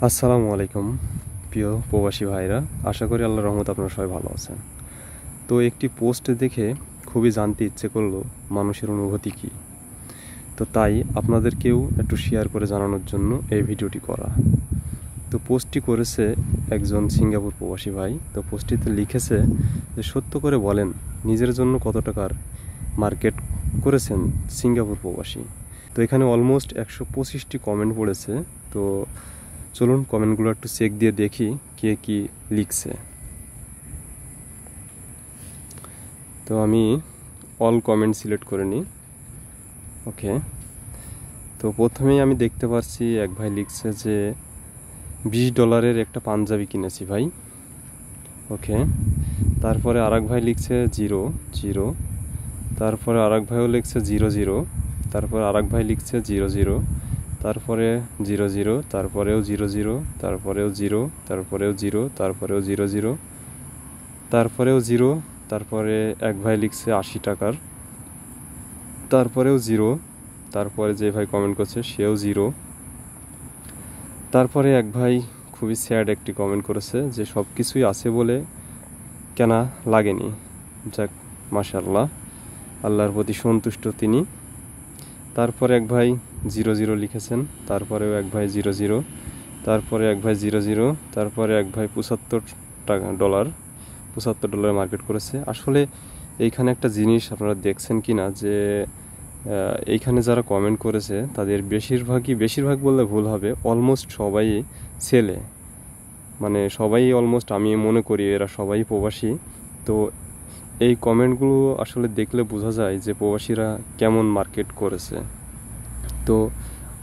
আসসালামু আলাইকুম প্রিয় প্রবাসী ভাইরা, আশা করি আল্লাহর রহমতে আপনারা সবাই ভালো আছেন। তো একটি পোস্ট দেখে খুবই জানতে ইচ্ছে করলো মানুষের অনুভূতি কী। তো তাই আপনাদেরকেও একটু শেয়ার করে জানানোর জন্য এই ভিডিওটি করা। তো পোস্টটি করেছে একজন সিঙ্গাপুর প্রবাসী ভাই। তো পোস্টটিতে লিখেছে যে সত্য করে বলেন নিজের জন্য কত টাকার মার্কেট করেছেন সিঙ্গাপুর প্রবাসী। তো এখানে অলমোস্ট 125টি কমেন্ট পড়েছে। তো চলুন কমেন্টগুলো একটু চেক দিয়ে দেখি কে কি লিখছে। তো আমি অল কমেন্ট সিলেক্ট করে নিই। ওকে, তো প্রথমেই আমি দেখতে পাচ্ছি এক ভাই লিখছে যে $20 একটা পাঞ্জাবি কিনেছি ভাই। ওকে, তারপরে আরেক ভাই লিখছে 0 0, তারপরে আরেক ভাইও লিখছে 0 0, তারপরে আরেক ভাই লিখছে 0 0, তারপরে 0 0, তারপরেও 0 0, তারপরেও 0, তারপরেও 0, তারপরেও 0 0, তারপরেও 0, তারপরে এক ভাই লিখছে 80 টাকার, তারপরেও 0, তারপরে যে ভাই কমেন্ট করছে সেও 0, তারপরে এক ভাই খুবই স্যাড একটি কমেন্ট করেছে যে সব কিছুই আছে বলে কেনা লাগেনি। যাক, মাশাআল্লাহ, আল্লাহর প্রতি সন্তুষ্ট তিনি। তারপরে এক ভাই 0 0 লিখেছেন, তারপরেও এক ভাই 0 0, তারপরে এক ভাই 0 0, তারপরে এক ভাই $75 মার্কেট করেছে। আসলে এইখানে একটা জিনিস আপনারা দেখছেন কি না, যে এইখানে যারা কমেন্ট করেছে তাদের বেশিরভাগ বললে ভুল হবে, অলমোস্ট সবাই ছেলে, মানে সবাই অলমোস্ট, আমি মনে করি এরা সবাই প্রবাসী। তো এই কমেন্টগুলো আসলে দেখলে বোঝা যায় যে প্রবাসীরা কেমন মার্কেট করেছে। তো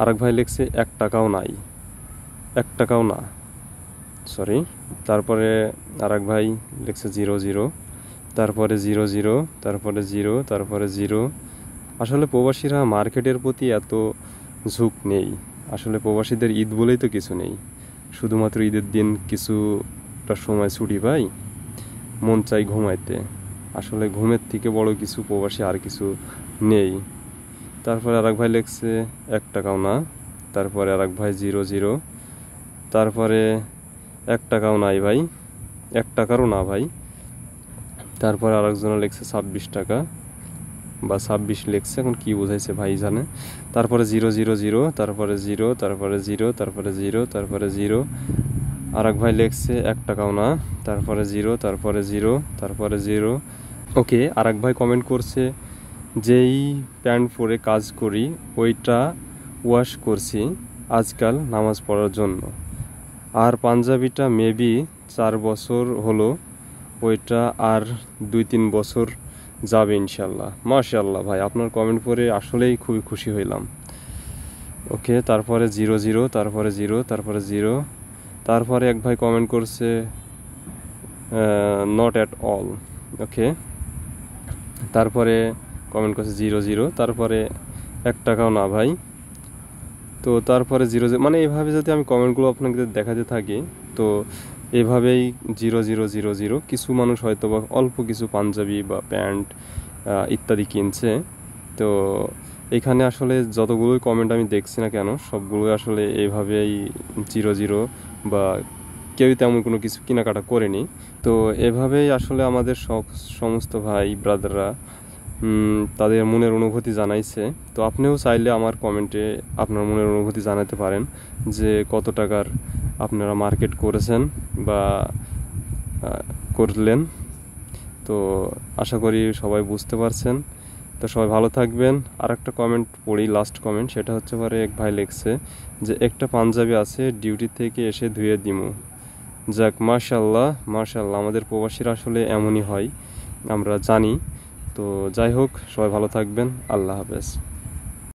আরেক ভাই লিখছে 1 টাকাও নাই, 1 টাকাও না, সরি। তারপরে আরেক ভাই লিখছে 0 0, তারপরে 0 0, তারপরে 0, তারপরে 0। আসলে প্রবাসীরা মার্কেটের প্রতি এত ঝোঁক নেই। আসলে প্রবাসীদের ঈদ বলেই তো কিছু নেই, শুধুমাত্র ঈদের দিন কিছুটা সময় ছুটি পাই, মন চাই ঘুমাইতে। আসলে ঘুমের থেকে বড় কিছু প্রবাসী আর কিছু নেই। তারপরে আরেক ভাই লিখছে 1 টাকাও না, তারপরে আরেক ভাই 0 0, তারপরে 1 টাকাও নাই ভাই, 1 টাকারও না ভাই। তারপরে আরেকজন লিখছে 26 টাকা বা 26 লিখছে, এখন কি বোঝাইছে ভাই জানে। তারপরে 0 0 0, তারপরে 0, তারপরে 0, তারপরে 0, তারপরে 0। আরেক ভাই লিখছে 1 টাকাও না, তারপরে 0, তারপরে 0, তারপরে 0। ওকে, আরেক ভাই কমেন্ট করছে যেই প্যান্ট পরে কাজ করি ওইটা ওয়াশ করছি আজকাল নামাজ পড়ার জন্য, আর পাঞ্জাবিটা মেবি 4 বছর হলো, ওইটা আর 2-3 বছর যাবে ইনশাল্লাহ। মাশাআল্লাহ ভাই, আপনার কমেন্ট পড়ে আসলেই খুবই খুশি হইলাম। ওকে, তারপরে 0 0, তারপরে 0, তারপরে 0। তারপরে এক ভাই কমেন্ট করছে নট অ্যাট অল। ওকে, তারপরে কমেন্ট করছে 0 0, তারপরে 1 টাকাও না ভাই। তো তারপরে 0 0, মানে এইভাবে যদি আমি কমেন্টগুলো আপনাকে দেখাতে থাকি তো এভাবেই 0 0 0 0। কিছু মানুষ হয়তো বা অল্প কিছু পাঞ্জাবি বা প্যান্ট ইত্যাদি কিনছে। তো এখানে আসলে যতগুলোই কমেন্ট আমি দেখছি না কেন, সবগুলোই আসলে এইভাবেই 0 0 বা কেউই তেমন কোনো কিছু কেনাকাটা করেনি। তো এভাবেই আসলে আমাদের সমস্ত ভাই ব্রাদাররা তাদের মনের অনুভূতি জানাইছে। তো আপনিও চাইলে আমার কমেন্টে আপনার মনের অনুভূতি জানাতে পারেন যে কত টাকার আপনারা মার্কেট করেছেন বা করলেন। তো আশা করি সবাই বুঝতে পারছেন। তো সবাই ভালো থাকবেন। আর একটা কমেন্ট পড়ি, লাস্ট কমেন্ট, সেটা হচ্ছে পারে এক ভাই লিখছে যে একটা পাঞ্জাবি আছে ডিউটি থেকে এসে ধুয়ে দিমু। যাক, মাশাআল্লাহ মাশাআল্লাহ, আমাদের প্রবাসীরা আসলে এমনই হয়, আমরা জানি। তো যাই হোক, সবাই ভালো থাকবেন। আল্লাহ হাফেজ।